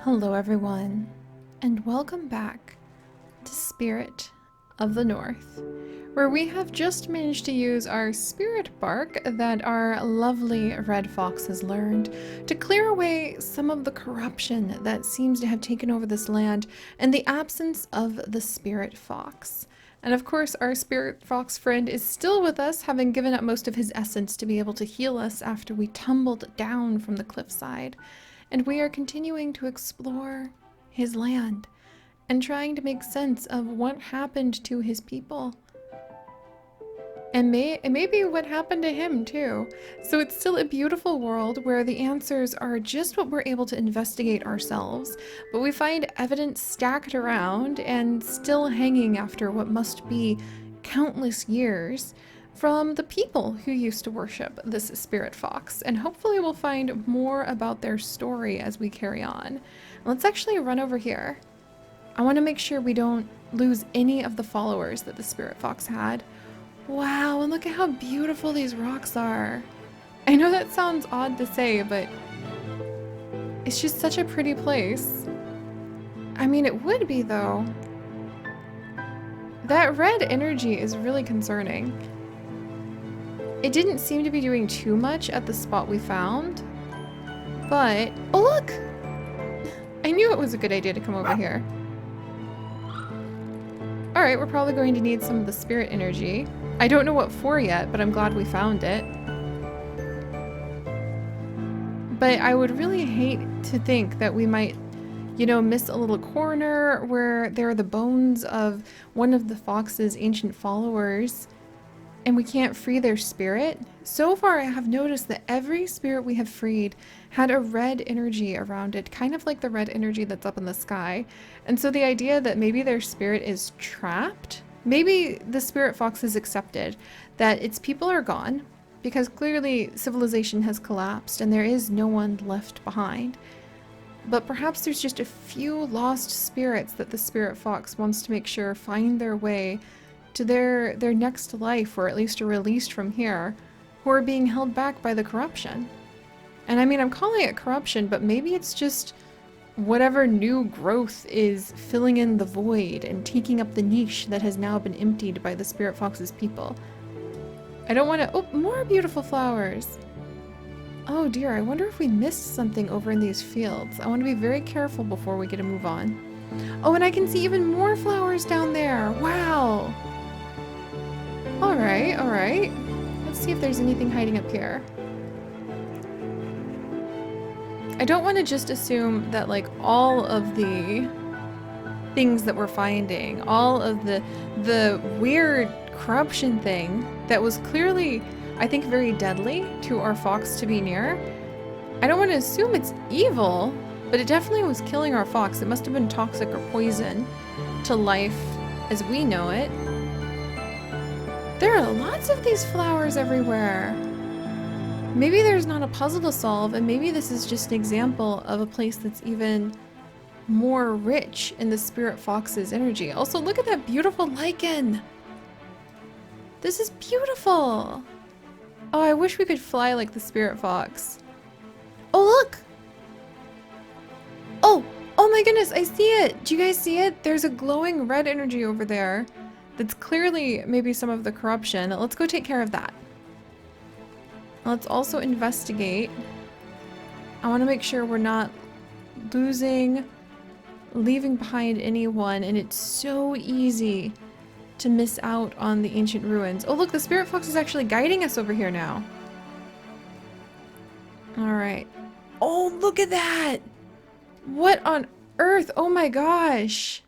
Hello everyone, and welcome back to Spirit of the North, where we have just managed to use our spirit bark that our lovely red fox has learned to clear away some of the corruption that seems to have taken over this land in the absence of the spirit fox. And of course, our spirit fox friend is still with us, having given up most of his essence to be able to heal us after we tumbled down from the cliffside. And we are continuing to explore his land and trying to make sense of what happened to his people. And maybe what happened to him too. So it's still a beautiful world where the answers are just what we're able to investigate ourselves, but we find evidence stacked around and still hanging after what must be countless years from the people who used to worship this spirit fox, and hopefully we'll find more about their story as we carry on. Let's actually run over here. I want to make sure we don't lose any of the followers that the spirit fox had. Wow, and look at how beautiful these rocks are. I know that sounds odd to say, but it's just such a pretty place. I mean, it would be though. That red energy is really concerning. It didn't seem to be doing too much at the spot we found, but oh look! I knew it was a good idea to come over here. Alright, we're probably going to need some of the spirit energy. I don't know what for yet, but I'm glad we found it. But I would really hate to think that we might, you know, miss a little corner where there are the bones of one of the fox's ancient followers and we can't free their spirit. So far, I have noticed that every spirit we have freed had a red energy around it, kind of like the red energy that's up in the sky. And so the idea that maybe their spirit is trapped, maybe the spirit fox has accepted that its people are gone, because clearly civilization has collapsed and there is no one left behind. But perhaps there's just a few lost spirits that the spirit fox wants to make sure find their way to their next life, or at least are released from here, who are being held back by the corruption. And I mean, I'm calling it corruption, but maybe it's just whatever new growth is filling in the void and taking up the niche that has now been emptied by the spirit fox's people. I don't want to— oh, more beautiful flowers. Oh dear, I wonder if we missed something over in these fields. I want to be very careful before we get to move on. Oh, and I can see even more flowers down there. Wow. Alright, alright. Let's see if there's anything hiding up here. I don't want to just assume that like all of the things that we're finding, all of the weird corruption thing that was clearly, I think, very deadly to our fox to be near. I don't want to assume it's evil, but it definitely was killing our fox. It must have been toxic or poison to life as we know it. There are lots of these flowers everywhere. Maybe there's not a puzzle to solve, and maybe this is just an example of a place that's even more rich in the spirit fox's energy. Also, look at that beautiful lichen. This is beautiful. Oh, I wish we could fly like the spirit fox. Oh, look. Oh my goodness, I see it. Do you guys see it? There's a glowing red energy over there. That's clearly maybe some of the corruption. Let's go take care of that. Let's also investigate. I want to make sure we're not leaving behind anyone, and it's so easy to miss out on the ancient ruins. Oh look, the spirit fox is actually guiding us over here now. Alright. Oh, look at that! What on earth? Oh my gosh!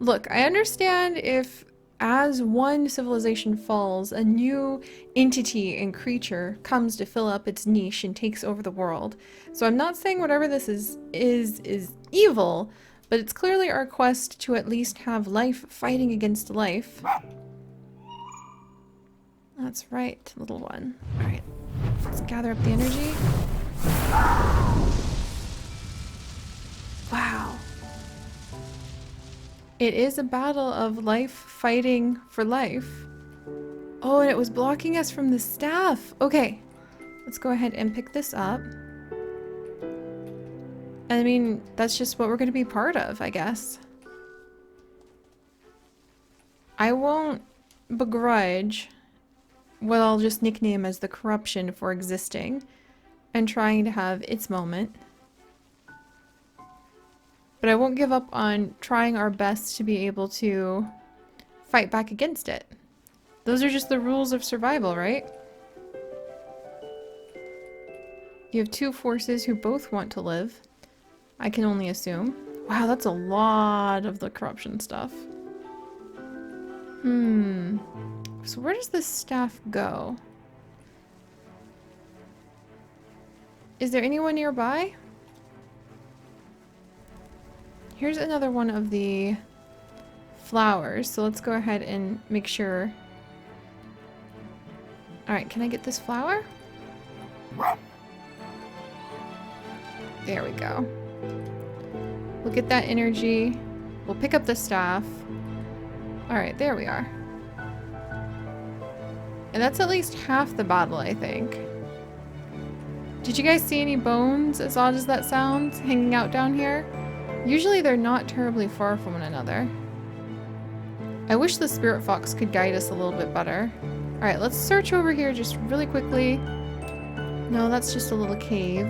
Look, I understand if as one civilization falls, a new entity and creature comes to fill up its niche and takes over the world. So I'm not saying whatever this is evil, but it's clearly our quest to at least have life fighting against life. That's right, little one. Alright, let's gather up the energy. Wow. It is a battle of life fighting for life. Oh, and it was blocking us from the staff. Okay, let's go ahead and pick this up. I mean, that's just what we're going to be part of, I guess. I won't begrudge what I'll just nickname as the corruption for existing and trying to have its moment. But I won't give up on trying our best to be able to fight back against it. Those are just the rules of survival, right? You have two forces who both want to live. I can only assume. Wow, that's a lot of the corruption stuff. So where does this staff go? Is there anyone nearby? Here's another one of the flowers. So let's go ahead and make sure. Alright, can I get this flower? There we go. We'll get that energy. We'll pick up the staff. Alright, there we are. And that's at least half the battle, I think. Did you guys see any bones, as odd as that sounds, hanging out down here? Usually they're not terribly far from one another. I wish the spirit fox could guide us a little bit better. Alright, let's search over here just really quickly. No, that's just a little cave.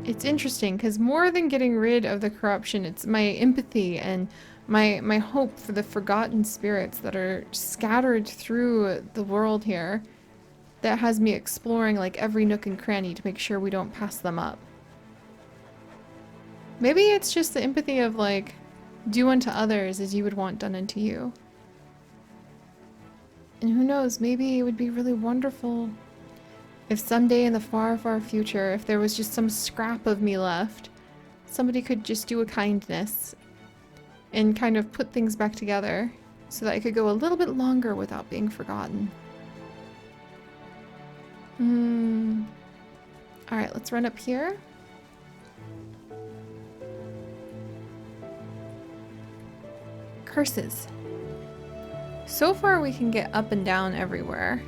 It's interesting, because more than getting rid of the corruption, it's my empathy and my hope for the forgotten spirits that are scattered through the world here that has me exploring like every nook and cranny to make sure we don't pass them up. Maybe it's just the empathy of like, do unto others as you would want done unto you. And who knows, maybe it would be really wonderful if someday in the far, far future, if there was just some scrap of me left, somebody could just do a kindness and kind of put things back together so that I could go a little bit longer without being forgotten. Alright, let's run up here. Curses. So far we can get up and down everywhere.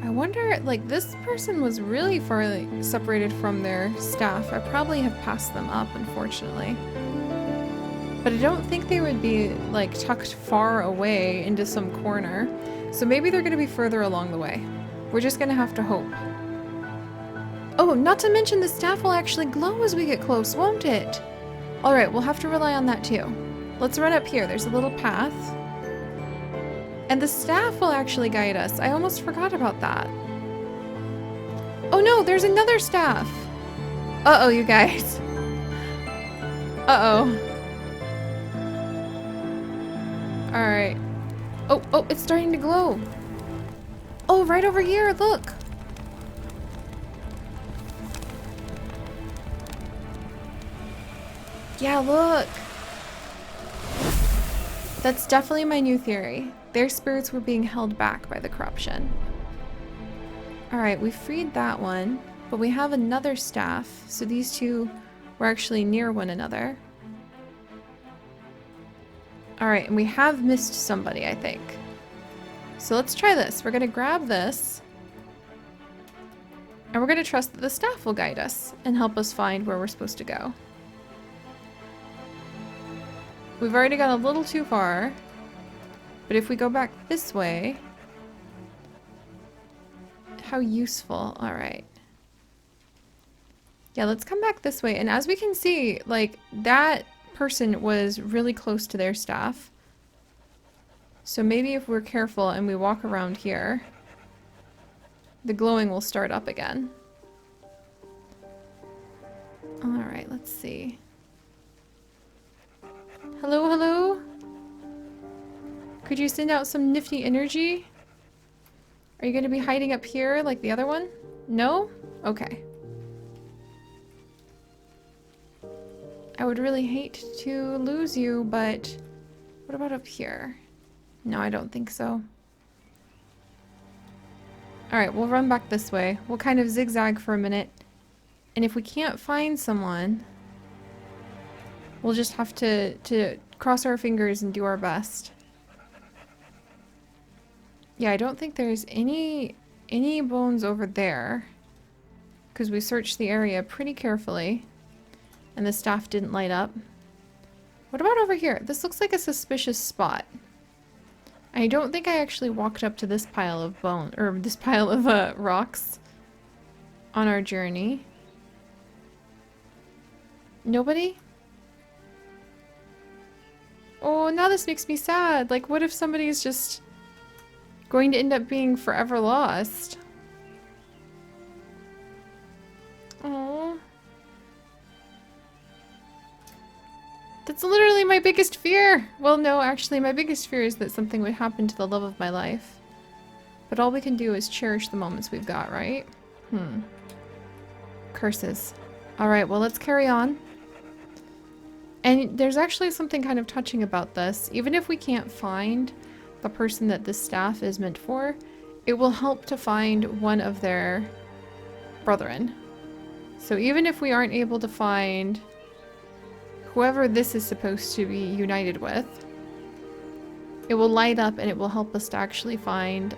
I wonder, like, this person was really far separated from their staff. I probably have passed them up, unfortunately. But I don't think they would be, like, tucked far away into some corner. So maybe they're going to be further along the way. We're just going to have to hope. Oh, not to mention the staff will actually glow as we get close, won't it? Alright, we'll have to rely on that too. Let's run up here. There's a little path. And the staff will actually guide us. I almost forgot about that. Oh no, there's another staff. Uh-oh, you guys. Uh-oh. Alright. Oh, it's starting to glow. Oh, right over here, look. Yeah, look. That's definitely my new theory. Their spirits were being held back by the corruption. Alright, we freed that one, but we have another staff, so these two were actually near one another. Alright, and we have missed somebody, I think. So let's try this. We're going to grab this, and we're going to trust that the staff will guide us and help us find where we're supposed to go. We've already gone a little too far. But if we go back this way... How useful. Alright. Yeah, let's come back this way. And as we can see, like, that person was really close to their staff. So maybe if we're careful and we walk around here, the glowing will start up again. Alright, let's see. Hello, hello? Could you send out some nifty energy? Are you going to be hiding up here like the other one? No? Okay. I would really hate to lose you, but what about up here? No, I don't think so. Alright, we'll run back this way. We'll kind of zigzag for a minute. And if we can't find someone, we'll just have to cross our fingers and do our best. Yeah, I don't think there's any bones over there. Because we searched the area pretty carefully. And the staff didn't light up. What about over here? This looks like a suspicious spot. I don't think I actually walked up to this pile of bone, or this pile of rocks on our journey. Nobody? Oh, now this makes me sad. Like, what if somebody's just going to end up being forever lost? Oh. That's literally my biggest fear. Well, no, actually, my biggest fear is that something would happen to the love of my life. But all we can do is cherish the moments we've got, right? Curses. Alright, well, let's carry on. And there's actually something kind of touching about this. Even if we can't find the person that this staff is meant for, it will help to find one of their brethren. So even if we aren't able to find whoever this is supposed to be united with, it will light up and it will help us to actually find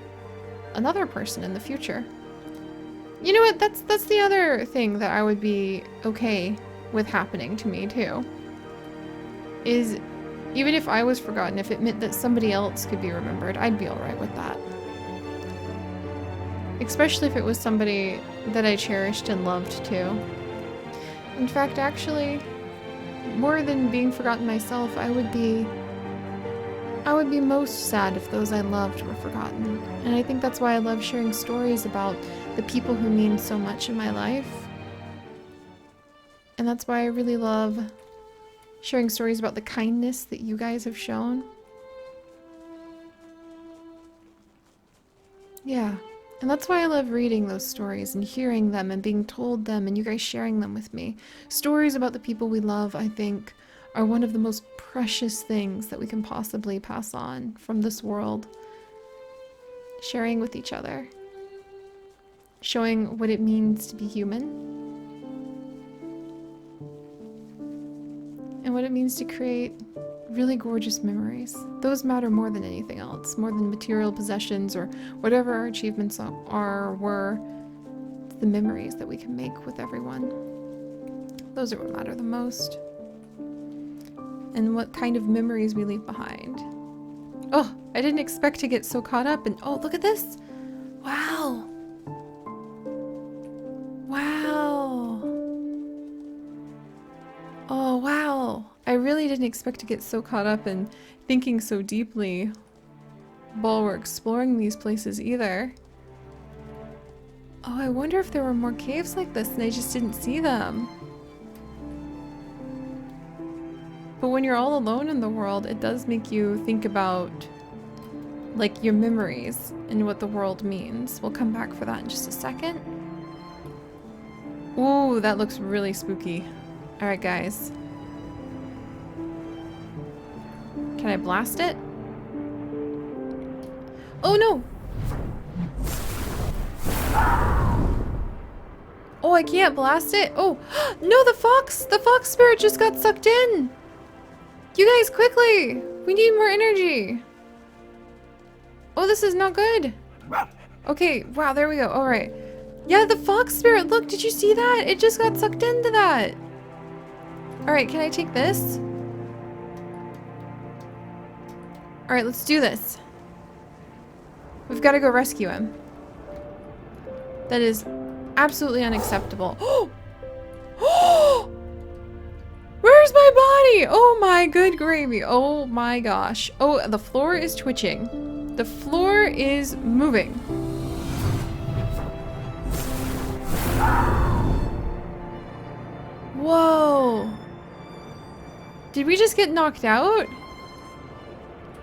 another person in the future. You know what? That's the other thing that I would be okay with happening to me too. Is even if I was forgotten, if it meant that somebody else could be remembered, I'd be alright with that. Especially if it was somebody that I cherished and loved too. In fact, actually, more than being forgotten myself, I would be most sad if those I loved were forgotten. And I think that's why I love sharing stories about the people who mean so much in my life. And that's why I really love sharing stories about the kindness that you guys have shown. Yeah. And that's why I love reading those stories and hearing them and being told them and you guys sharing them with me. Stories about the people we love, I think, are one of the most precious things that we can possibly pass on from this world. Sharing with each other. Showing what it means to be human. And what it means to create really gorgeous memories. Those matter more than anything else, more than material possessions or whatever our achievements were. It's the memories that we can make with everyone. Those are what matter the most. And what kind of memories we leave behind. Oh, I didn't expect to get so caught up in, oh, look at this. Wow. Wow. Oh, wow. I really didn't expect to get so caught up in thinking so deeply while we're exploring these places either. Oh, I wonder if there were more caves like this and I just didn't see them. But when you're all alone in the world, it does make you think about, like, your memories and what the world means. We'll come back for that in just a second. Ooh, that looks really spooky. Alright, guys. Can I blast it? Oh, no! Oh, I can't blast it? Oh, no, the fox! The fox spirit just got sucked in! You guys, quickly! We need more energy! Oh, this is not good! Okay, wow, there we go. Alright. Yeah, the fox spirit, look, did you see that? It just got sucked into that! Alright, can I take this? Alright, let's do this. We've got to go rescue him. That is absolutely unacceptable. Oh! Where's my body? Oh my good gravy. Oh my gosh. Oh, the floor is twitching. The floor is moving. Whoa. Did we just get knocked out?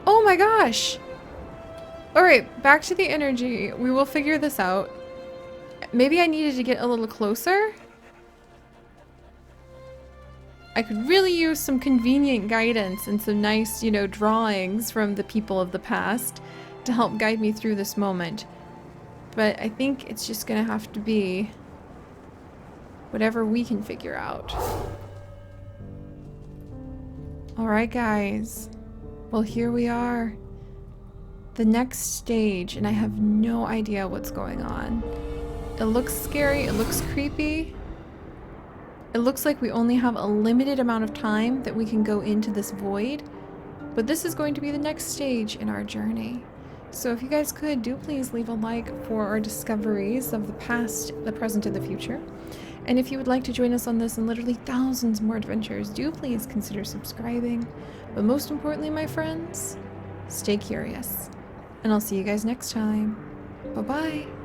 Oh my gosh. Alright, back to the energy. We will figure this out. Maybe I needed to get a little closer. I could really use some convenient guidance and some nice, you know, drawings from the people of the past to help guide me through this moment. But I think it's just gonna have to be whatever we can figure out. Alright, guys. Well, here we are. the next stage, and I have no idea what's going on. It looks scary, it looks creepy. It looks like we only have a limited amount of time that we can go into this void, but this is going to be the next stage in our journey. So if you guys could, do please leave a like for our discoveries of the past, the present, and the future. And if you would like to join us on this and literally thousands more adventures, do please consider subscribing. But most importantly, my friends, stay curious. And I'll see you guys next time. Bye-bye.